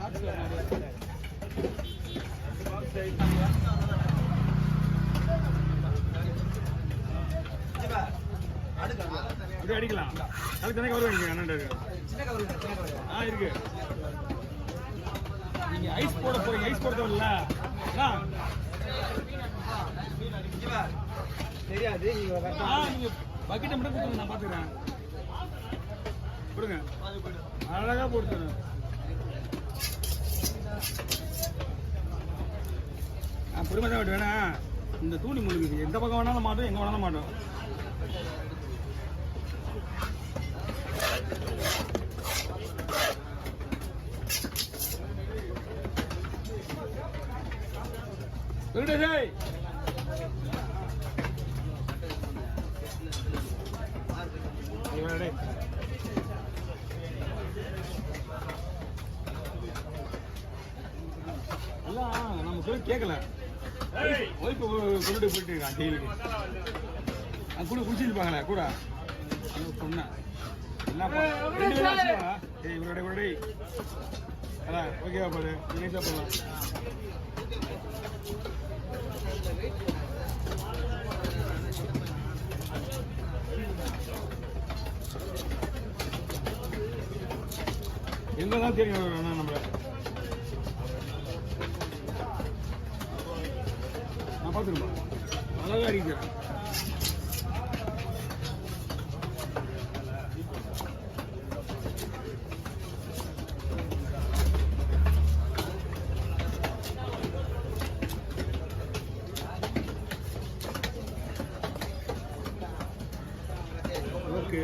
அப்படியே அடிக்கலாம். அதுக்கு தானே கவர் வாங்கிக்கோங்க அண்ணன் இருக்கு. நீங்க ஐஸ் போட போறீங்க. ஐஸ் போட தேவையில்ல தெரியாது. நீங்க பக்கெட்டை மட்டும் கொடுத்துருங்க, நான் பாத்துக்கிறேன். கொடுங்க, அழகா போட்டு பொறுமை தான் வேணா. இந்த தூணி முழுகுது, எந்த பக்கம் வேணாலும் மாட்டோம், எங்க வேணாலும் மாட்டோம். நம்ம சொல்லி கேட்கல. ஒய்ஃபு கொண்டு போயிட்டு இருக்கான் ஜெயிலுக்கு. கூட குடிச்சிருப்பாங்களே கூட சொன்னேன். இவரோட அதான் ஓகேவா பாரு, நீங்க போகலாம். எங்கதான் தெரியும் நம்மள. நான் பார்த்துருப்பேன், அழகா இருக்கிறேன். ஓகே,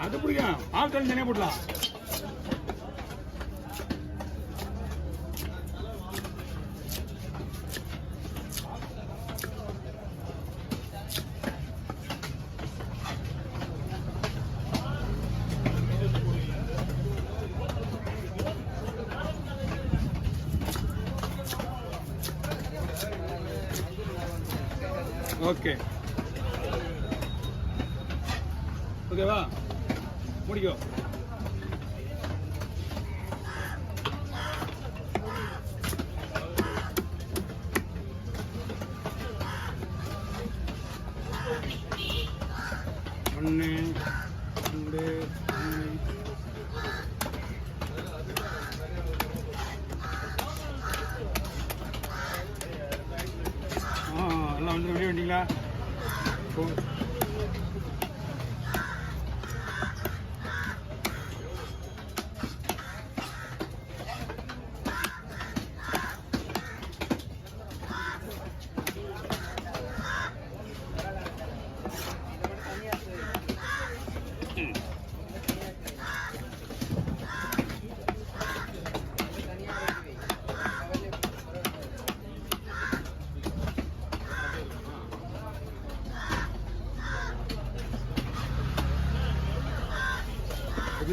அது பிடிக்கும். ஆள் தண்ணி தனியாக போடலாம். ஓகே, ஓகேவா, முடிக்கோ. ஒன்று, ரெண்டு, எல்லாம் வந்து வெளியே வந்தீங்களா?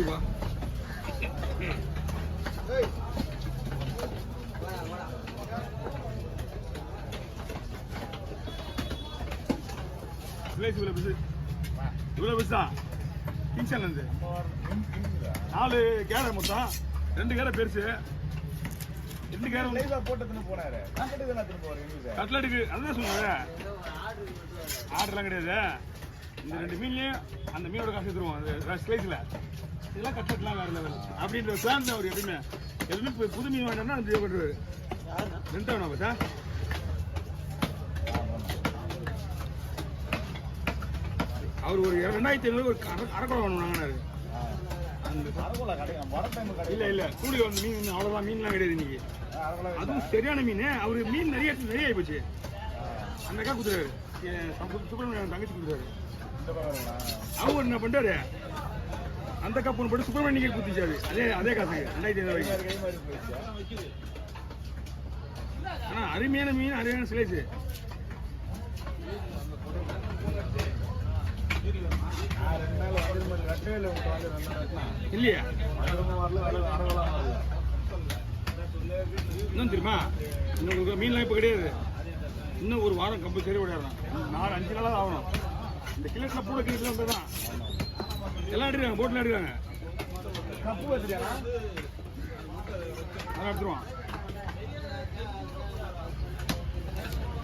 வா, இவ்வளவு பெருசா கிங்ஸ்ல இருந்து 4 கேரை மொத்தம், 2 கேரை பெருசு, 2 கேரை போட்டு போனாரு. கட்லட்டுக்கு அதான் சொல்லுங்க. ஆர்டர்லாம் கிடையாது. இந்த 2 மீன்லயும் அந்த மீனோட காசு எடுத்துருவோம் ஸ்லைஸ்ல. இதெல்லாம் கட்லட்லாம் வேற லெவல் அப்படின்ற பிளான் தான். அவர் எப்பவுமே புது மீன் வேணும்னா அந்த பண்ணுவாரு. 2 வேணும் பார்த்தா. அவர் ஒரு 2500 ஒரு அரைக்குளம் வேணும் வாங்கினாரு. இல்ல கூடிய வந்து மீன் அவ்வளவுதான். மீன்லாம் கிடையாது இன்னைக்கு. அதுவும் சரியான மீன். அவரு மீன் நிறைய ஆகி போச்சு. அந்த அக்கா குடுத்துறாரு, சுப்பிரமணியம் தங்கச்சி குடுத்துறாரு. அவர் என்ன பண்றாரு, அந்த கப்பு போட்டு சுப்பிரமணியம் குத்திச்சாரு. அதே காசுக்கு 2500. ஆனா அருமையான மீன், அருமையான சிலைஸ். ரெண்டு நாள் வந்து இல்லையா? வரல அறவெல்லாம் வரல. இன்னும் தெரியுமா, இன்னும் மீன்லாம் இப்போ கிடையாது. இன்னும் ஒரு வாரம் கம்பல்சரி விளையாடலாம். 4-5 நாளாக ஆகணும். இந்த கிலோட்டில் பூட கிலோட்டில் வந்து தான் எல்லாம் எடுக்கிறாங்க, போட்டில் எடுக்கிறாங்க. பூ வச்சுருக்காங்க, அதெல்லாம் எடுத்துருவான்.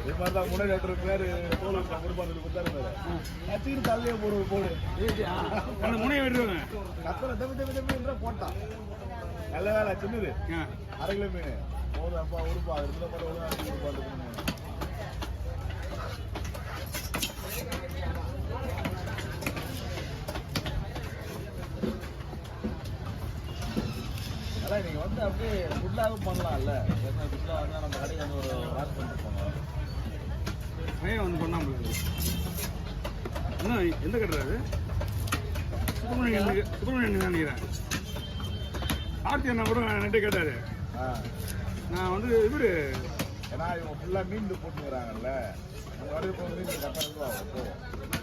இது மாதிரி தான் முன்னாடி பேர் தோல் கொடுப்பாரு கொடுத்தாரு வச்சுக்கிட்டு தள்ளியே போடு அந்த முனையை விடுவாங்க. கத்தனை தம்பி போட்டான். நல்ல வேலை சின்னது 1/2 கிலோ மீன் போது. அப்பா உடுப்பா இருக்கிற மாதிரி உடுப்பாட்டு. அதான் நீங்கள் வந்து அப்படியே ஃபுல்லாகவும் பண்ணலாம்ல. ஃபுல்லாக வந்து நம்ம கடைக்கு வந்து ஒரு வாஷ் பண்ணிட்டு போனோம். பையன் வந்து பண்ணாமல் இன்னும் எந்த கடை அது? சுப்பிரமணியன் நினைக்கிறேன். ஆர்த்தி அண்ணா கூட நெட்டு கேட்டார். நான் வந்து இவர் ஏன்னா இவங்க ஃபுல்லாக மீன் போட்டுக்கிறாங்கல்ல, அந்த வரைக்கும் போக மீன் கரெக்டாக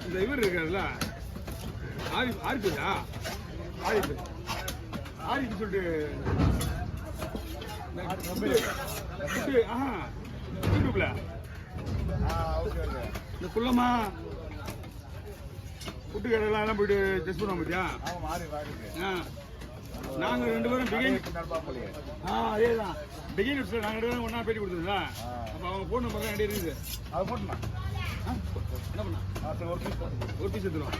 இந்த இவர் இருக்காருல்ல ஆரிஃபா ஆரிஃப் சொல்லிட்டு யூடியூப்ல இந்த குள்ளமா புட்டு கடைலாம் போயிட்டு டெஸ்ட் பண்ணுவோம் பார்த்தியா? நாங்கள் 2 பேரும் அதே தான் பிகினர்ஸில் நாங்கள் 2 பேரும் ஒன்றா பேட்டி கொடுத்துருந்தா. அப்போ அவங்க ஃபோன் நம்பர் தான் ரெடி இருக்குது. அதை போட்டுண்ணா என்ன பண்ணா ஒரு பீஸ் எடுத்துருவோம்.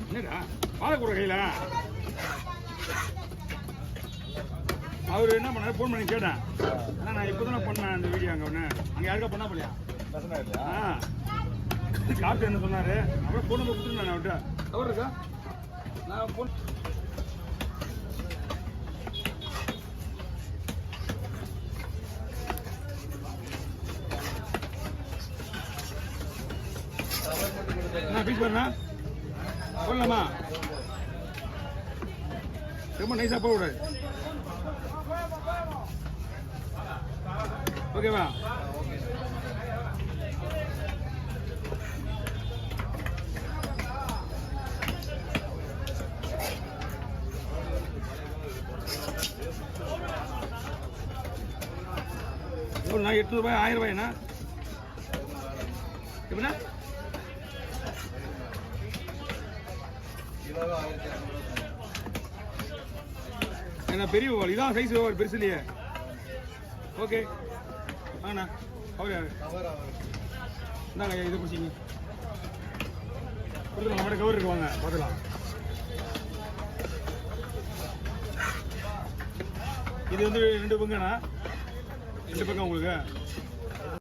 என்னடா வாழைக்கூட கையில் அவர் என்ன பண்ணாரு, ஃபோன் பண்ணி கேட்டேன். ஆனால் நான் இப்போ தானே பண்ணேன் அந்த வீடியோ. அங்கே யாருக்கா பண்ணா போலையா? கார்த்தி என்ன சொன்னார், அப்புறம் ஃபோன் நம்பர் கொடுத்துருந்தேன் அவர்கிட்ட. அவர் இருக்கா? நான் ஃபோன் என்ன பீஸ் பண்ணா சொல்லலாமா? ரொம்ப நைஸாக போகக்கூடாது. ஓகேவா? எவ்வளோண்ணா? 800 ரூபாய் 1000 ரூபாய்ண்ணா? எப்படின்னா என்ன பெரிய ஓவல் இதான் சைஸ் ஓவல் பெருசு இல்லையே. ஓகே ஆண்ணா அவர் யாரு? இந்தாங்க இதை பிடிச்சிங்க கொடுத்துருங்க. நம்மகிட்ட கவர் இருக்கு, வாங்க பார்த்துக்கலாம். இது வந்து 2 பங்குண்ணா, 2 பக்கம் உங்களுக்கு